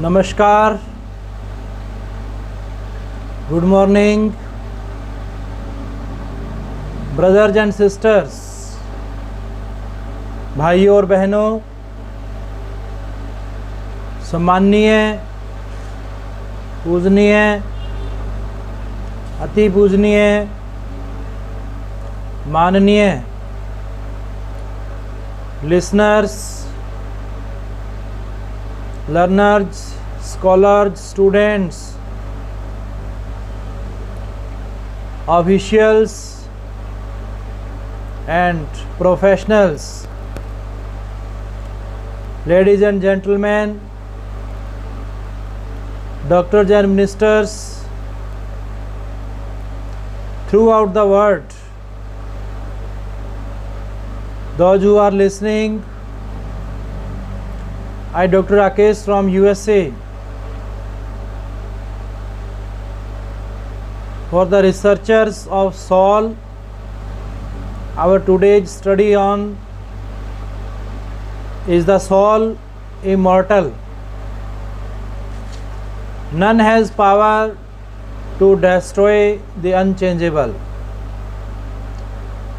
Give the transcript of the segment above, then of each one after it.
नमस्कार, good morning brothers and sisters, भाइयों और बहनों, सम्माननीय, पूजनीय, अति पूजनीय, माननीय listeners, learners, scholars, students, officials and professionals, ladies and gentlemen, doctors and ministers throughout the world, those who are listening, I, Dr. Rakesh from USA, for the researchers of soul, our today's study on is the soul immortal. None has power to destroy the unchangeable.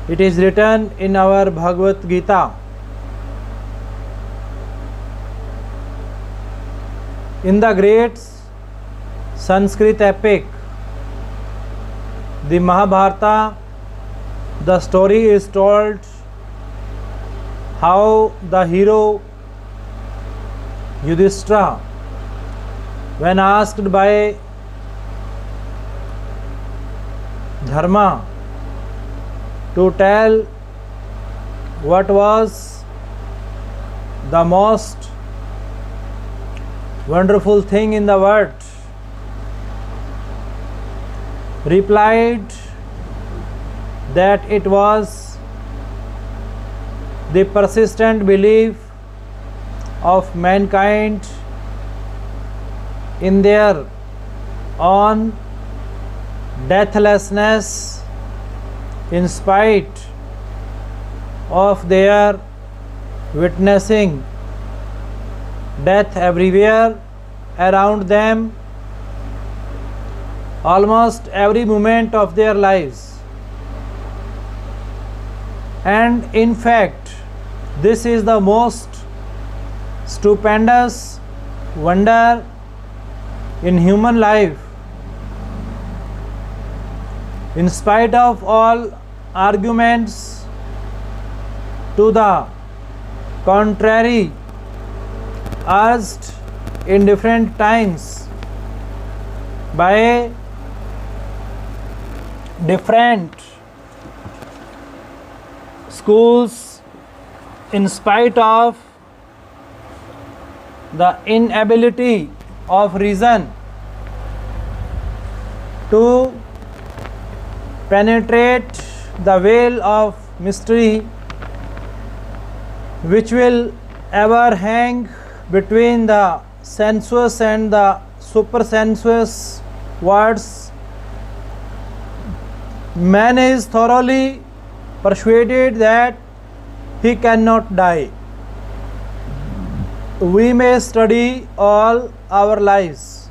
It is written in our Bhagavad Gita. In the great Sanskrit epic, the Mahabharata, the story is told how the hero Yudhishthira, when asked by Dharma to tell what was the most wonderful thing in the world, replied that it was the persistent belief of mankind in their own deathlessness in spite of their witnessing death everywhere around them, almost every moment of their lives. And in fact, this is the most stupendous wonder in human life. In spite of all arguments to the contrary urged in different times by different schools, in spite of the inability of reason to penetrate the veil of mystery which will ever hang between the sensuous and the supersensuous words, man is thoroughly persuaded that he cannot die. We may study all our lives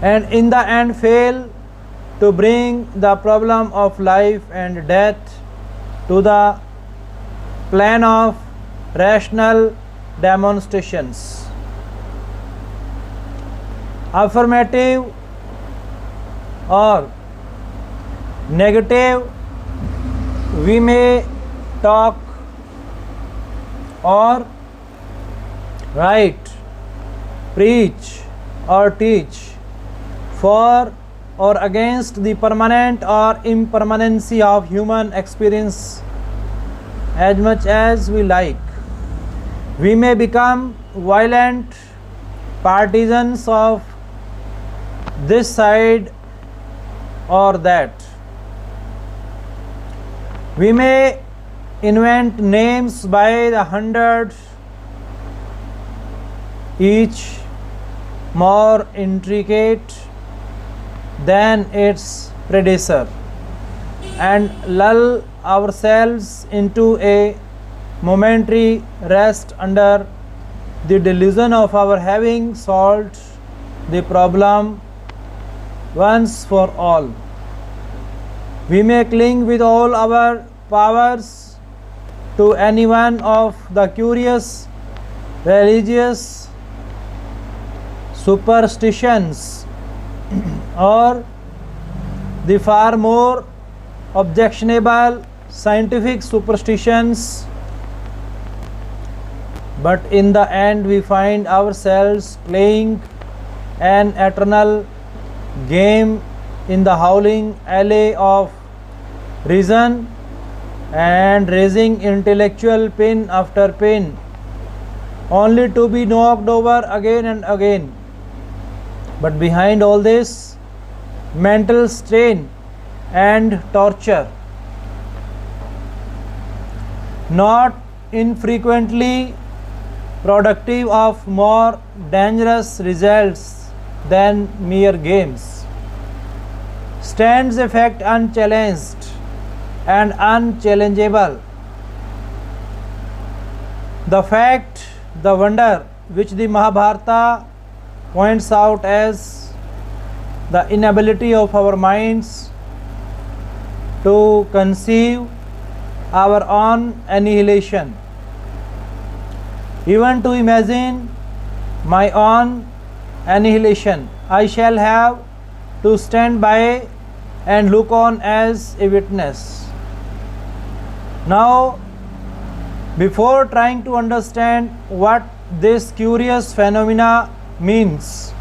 and in the end fail to bring the problem of life and death to the plane of rational demonstrations. Affirmative or negative, we may talk or write, preach or teach for or against the permanent or impermanency of human experience as much as we like. We may become violent partisans of this side or that. We may invent names by the hundred, each more intricate than its predecessor, and lull ourselves into a momentary rest under the delusion of our having solved the problem once for all. We may cling with all our powers to any one of the curious religious superstitions or the far more objectionable scientific superstitions, but in the end we find ourselves playing an eternal game in the howling alley of reason and raising intellectual pin after pin, only to be knocked over again and again. But behind all this mental strain and torture, not infrequently productive of more dangerous results than mere games, stands a fact unchallenged and unchallengeable. The fact, the wonder which the Mahabharata points out as the inability of our minds to conceive our own annihilation, even to imagine my own annihilation. I shall have to stand by and look on as a witness. Now, before trying to understand what this curious phenomena means,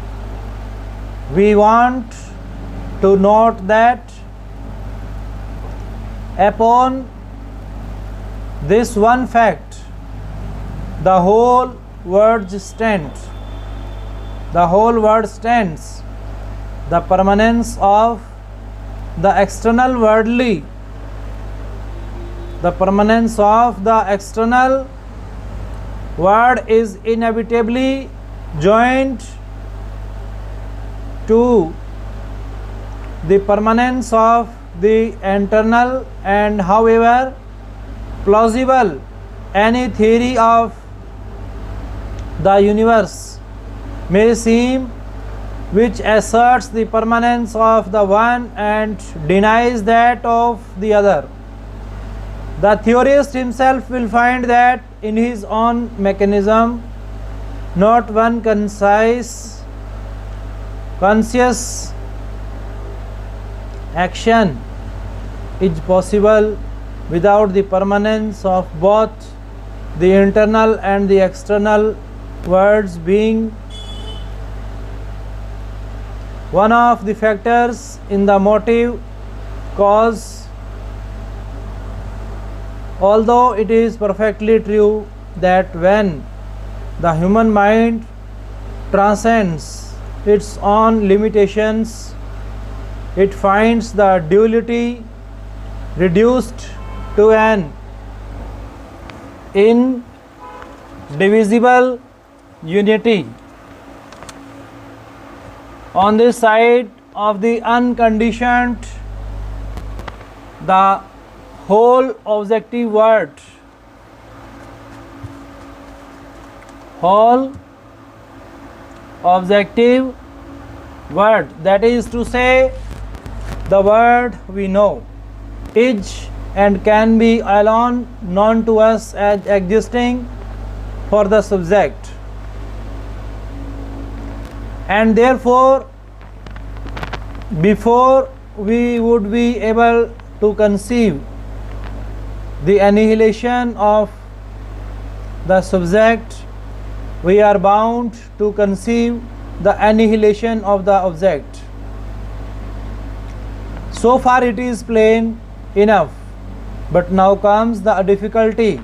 we want to note that upon this one fact, the whole world stands. The whole world stands. The permanence of the external worldly, the permanence of the external world is inevitably joined to the permanence of the internal, and however plausible any theory of the universe may seem, which asserts the permanence of the one and denies that of the other, the theorist himself will find that in his own mechanism not one conscious action is possible without the permanence of both the internal and the external worlds being one of the factors in the motive cause. Although it is perfectly true that when the human mind transcends its own limitations, it finds the duality reduced to an indivisible unity. On this side of the unconditioned, the whole objective world, that is to say, the world we know, is and can be alone known to us as existing for the subject, and therefore before we would be able to conceive the annihilation of the subject, we are bound to conceive the annihilation of the object. So far it is plain enough, but now comes the difficulty.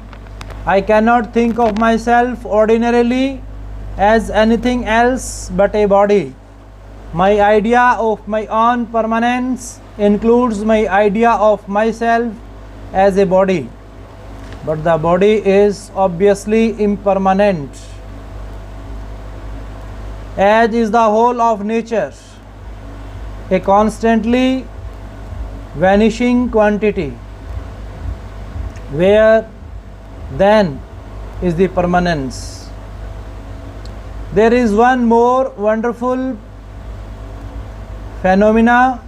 I cannot think of myself ordinarily as anything else but a body. My idea of my own permanence includes my idea of myself as a body, but the body is obviously impermanent, as is the whole of nature, a constantly vanishing quantity. Where then is the permanence? There is one more wonderful phenomena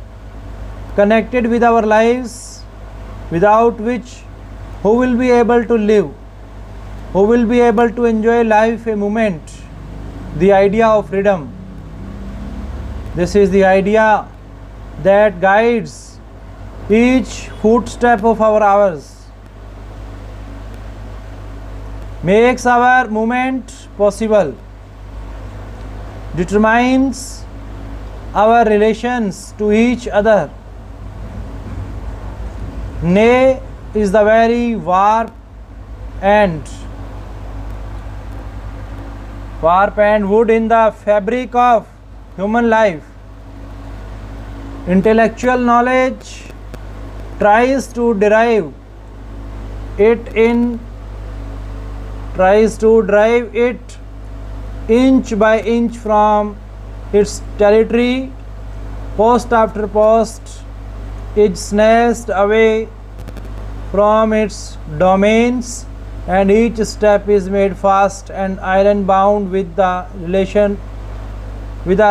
connected with our lives, without which who will be able to live, who will be able to enjoy life a moment? The idea of freedom. This is the idea that guides each footstep of our hours, makes our movement possible, determines our relations to each other, nay, is the very warp and wood in the fabric of human life. Intellectual knowledge tries to drive it inch by inch from its territory. Post after post is snatched away from its domains, and each step is made fast and iron bound with the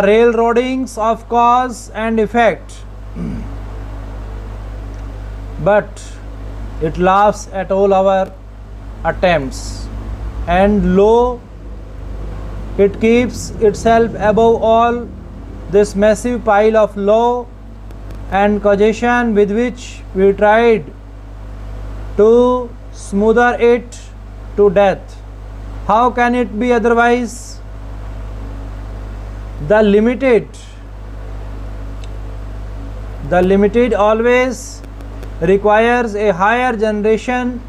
railroadings of cause and effect. But it laughs at all our attempts, and lo, it keeps itself above all this massive pile of law and causation with which we tried to smother it to death. How can it be otherwise? The limited always requires a higher generalization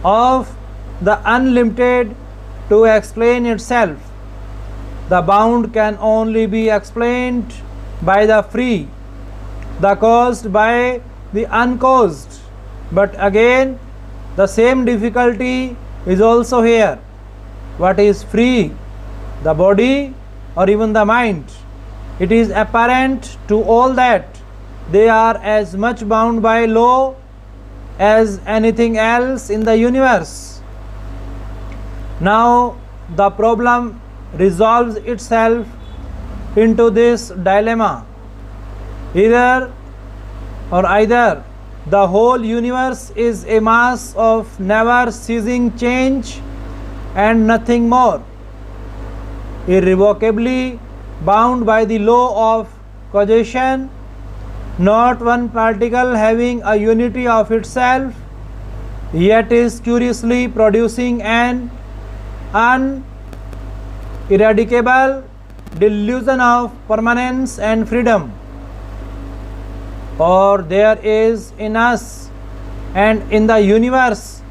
of the unlimited to explain itself. The bound can only be explained by the free, the caused by the uncaused. But again, the same difficulty is also here. What is free? The body or even the mind? It is apparent to all that they are as much bound by law as anything else in the universe. Now the problem resolves itself into this dilemma. Either the whole universe is a mass of never ceasing change and nothing more, irrevocably bound by the law of causation, not one particle having a unity of itself, yet is curiously producing an uneradicable delusion of permanence and freedom. Or there is in us and in the universe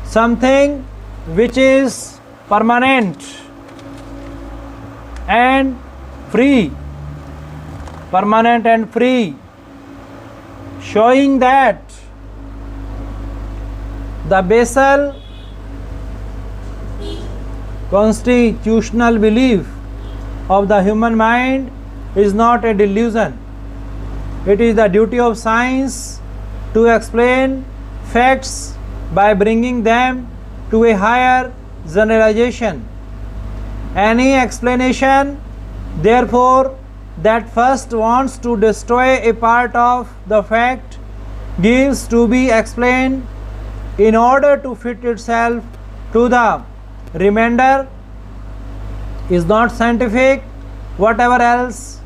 something which is permanent and free, showing that the basal constitutional belief of the human mind is not a delusion. It is the duty of science to explain facts by bringing them to a higher generalization. Any explanation, therefore, that first wants to destroy a part of the fact gives to be explained in order to fit itself to the remainder is not scientific, whatever else